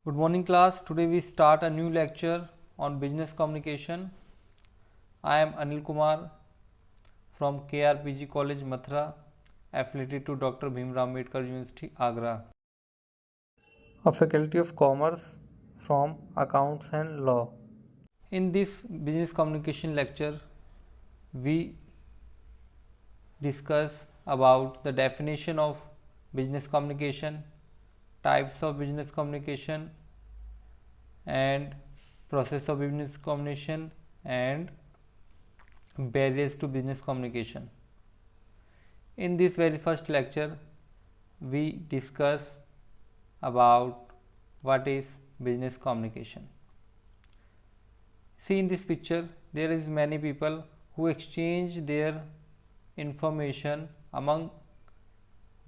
Good morning class. Today we start a new lecture on business communication. I am Anil Kumar from KRPG College Mathura, affiliated to Dr. Bhimrao Ambedkar University, Agra. A faculty of commerce from accounts and law. In this business communication lecture, we discuss about the definition of business communication, types of business communication, and process of business communication and barriers to business communication. In this very first lecture, we discuss about what is business communication. See, in this picture there is many people who exchange their information among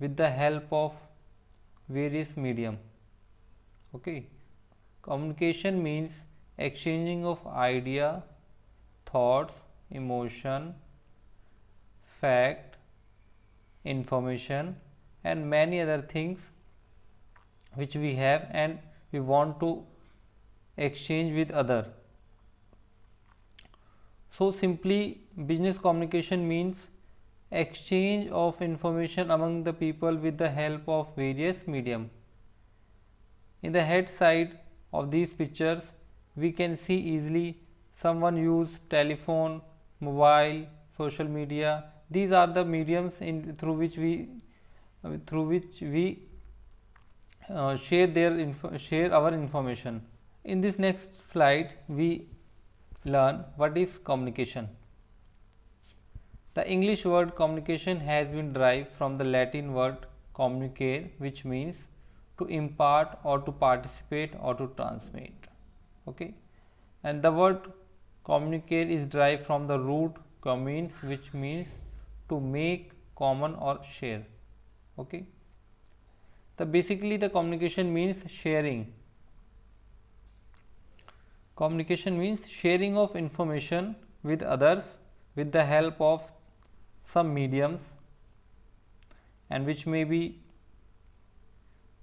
with the help of various medium. Okay, communication means exchanging of idea, thoughts, emotion, fact, information and many other things which we have and we want to exchange with other. So simply business communication means exchange of information among the people with the help of various medium. In the head side of these pictures we can see easily someone use telephone, mobile, social media. These are the mediums through which we share our information. In this next slide we learn what is communication. The English word communication has been derived from the Latin word communicare, which means to impart or to participate or to transmit. Okay, and the word communicare is derived from the root communes, which means to make common or share. Okay, basically the communication means sharing. Communication means sharing of information with others with the help of some mediums, and which may be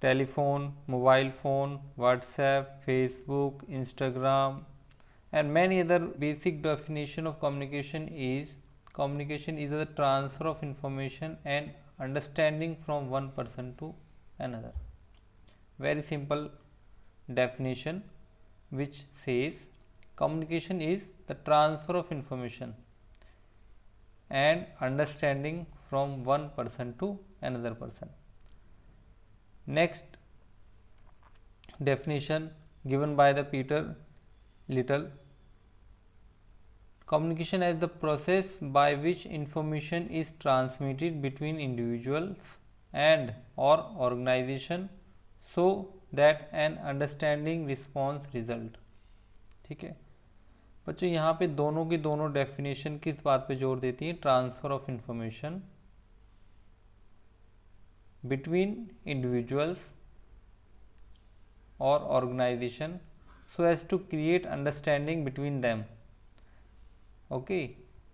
telephone, mobile phone, WhatsApp, Facebook, Instagram and many other. Basic definition of communication is the transfer of information and understanding from one person to another. Very simple definition which says communication is the transfer of information and understanding from one person to another person. Next definition given by the Peter Little: communication as the process by which information is transmitted between individuals and or organization so that an understanding response result. ठीक है बच्चों, यहाँ पे दोनों की दोनों definition किस बात पे जोर देती है? Transfer of information between individuals और organization so as to create understanding between them. Okay,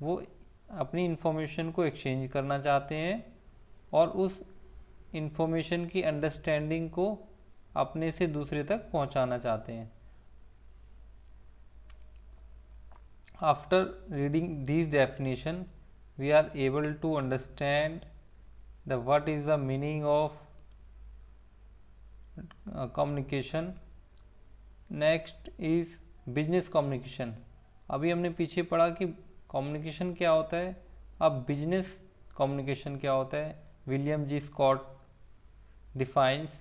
वो अपनी इंफॉर्मेशन को एक्सचेंज करना चाहते हैं और उस इंफॉर्मेशन की अंडरस्टैंडिंग को अपने से दूसरे तक पहुंचाना चाहते हैं. After reading these definition, we are able to understand what is the meaning of communication. Next is business communication. अभी हमने पीछे पढ़ा कि communication क्या होता है, अब business communication क्या होता है. William G. Scott defines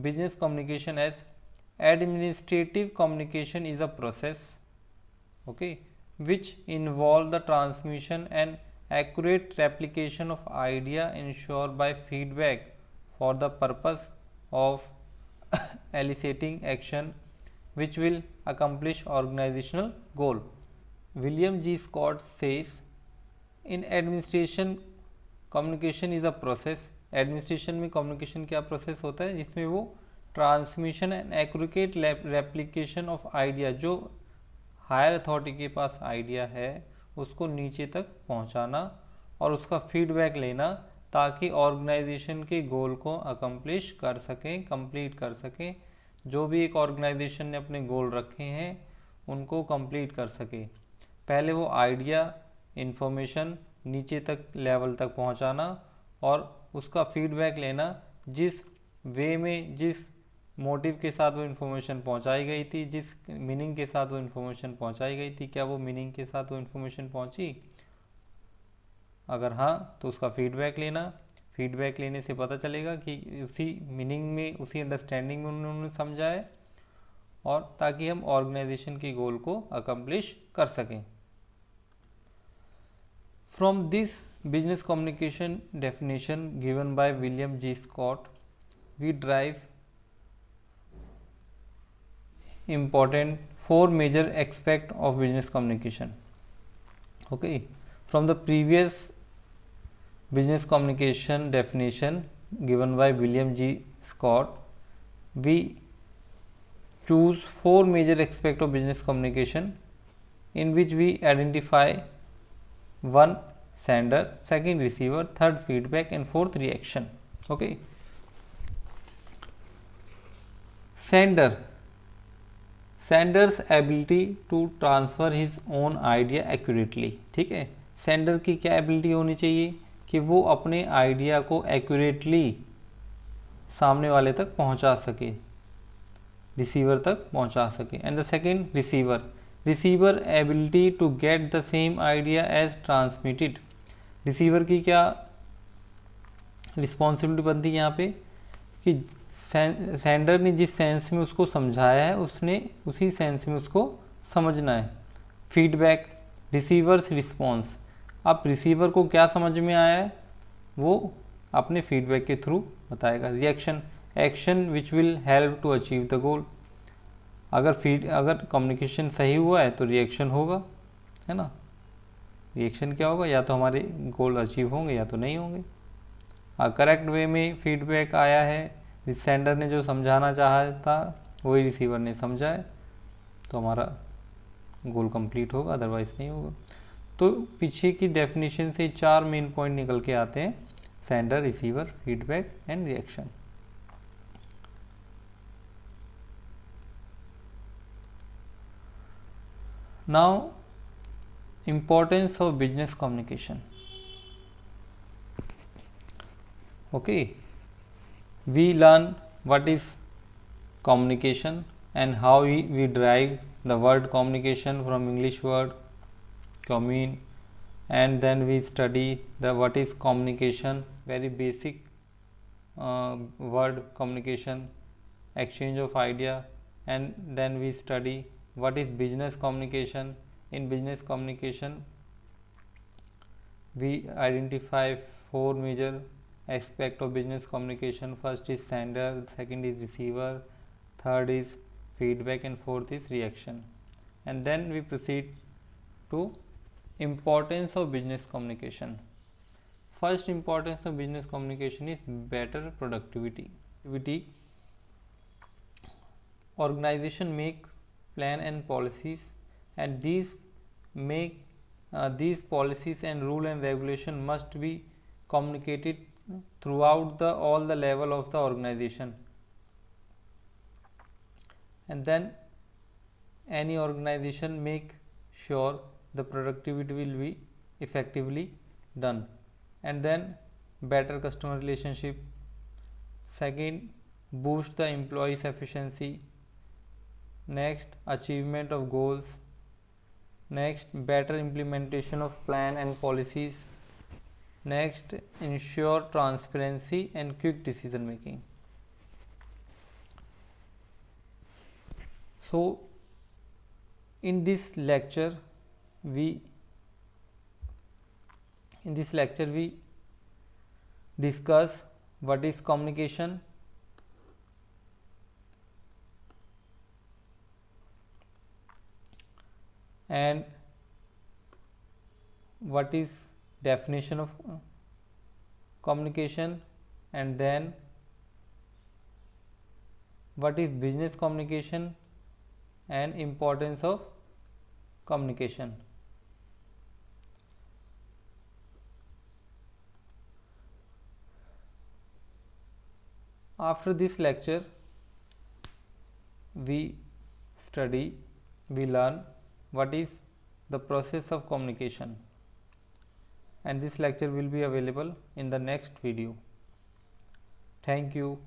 business communication as administrative communication is a process, okay, which involve the transmission and accurate replication of idea ensured by feedback for the purpose of eliciting action which will accomplish organizational goal. William G. Scott says in administration communication is a process. Administration में communication क्या process होता है जिसमें वो transmission and accurate replication of idea, जो higher authority के पास idea है उसको नीचे तक पहुंचाना और उसका फीडबैक लेना ताकि ऑर्गेनाइजेशन के गोल को अकम्प्लिश कर सकें, कंप्लीट कर सकें, जो भी एक ऑर्गेनाइजेशन ने अपने गोल रखे हैं उनको कंप्लीट कर सके। पहले वो आइडिया इन्फॉर्मेशन नीचे तक लेवल तक पहुंचाना और उसका फीडबैक लेना, जिस वे में जिस मोटिव के साथ वो इन्फॉर्मेशन पहुंचाई गई थी, जिस मीनिंग के साथ वो इन्फॉर्मेशन पहुंचाई गई थी, क्या वो मीनिंग के साथ वो इन्फॉर्मेशन पहुंची? अगर हाँ तो उसका फीडबैक लेना। फीडबैक लेने से पता चलेगा कि उसी मीनिंग में, उसी अंडरस्टैंडिंग में उन्होंने समझा है, और ताकि हम ऑर्गेनाइजेशन के गोल को अकम्प्लिश कर सकें। From this business communication definition given by William G Scott, we drive important 4 major aspect of business communication. Okay, from the previous business communication definition given by William G. Scott, we choose 4 major aspect of business communication, in which we identify 1 sender, 2nd receiver, 3rd feedback and 4th reaction. Okay, sender's ability to transfer his own idea accurately. ठीक है, sender की क्या ability होनी चाहिए कि वो अपने idea को एक्यूरेटली सामने वाले तक पहुंचा सके, रिसीवर तक पहुंचा सके। And the second receiver ability to get the same idea as transmitted. Receiver की क्या रिस्पॉन्सिबिलिटी बनती है यहाँ पे कि सेंडर ने जिस सेंस में उसको समझाया है उसने उसी सेंस में उसको समझना है। Feedback, receiver's response. अब रिसीवर को क्या समझ में आया है वो अपने फीडबैक के थ्रू बताएगा। Reaction, action which will help to achieve the goal. अगर कम्युनिकेशन सही हुआ है तो रिएक्शन होगा, है ना। रिएक्शन क्या होगा, या तो हमारे गोल अचीव होंगे या तो नहीं होंगे। करेक्ट वे में फीडबैक आया है, सेंडर ने जो समझाना चाहा था वही रिसीवर ने समझा है, तो हमारा गोल कंप्लीट होगा, अदरवाइज नहीं होगा। तो पीछे की डेफिनेशन से 4 मेन पॉइंट निकल के आते हैं: sender, receiver, feedback and reaction. Now importance of business communication. Okay, we learn what is communication and how we derive the word communication from English word commune, and then we study the what is communication, very basic word communication, exchange of idea, and then we study what is business communication. In business communication we identify 4 major aspect of business communication. First is sender, second is receiver, third is feedback and fourth is reaction. And then we proceed to importance of business communication. First importance of business communication is better productivity. Organization make plan and policies, and these policies and rule and regulation must be communicated throughout all the level of the organization, and then any organization make sure the productivity will be effectively done. And then better customer relationship, second boost the employees efficiency, next achievement of goals, next better implementation of plan and policies, next ensure transparency and quick decision making. So in this lecture we discuss what is communication, and what is definition of communication, and then what is business communication and importance of communication. After this lecture we study, we learn what is the process of communication, and this lecture will be available in the next video. Thank you.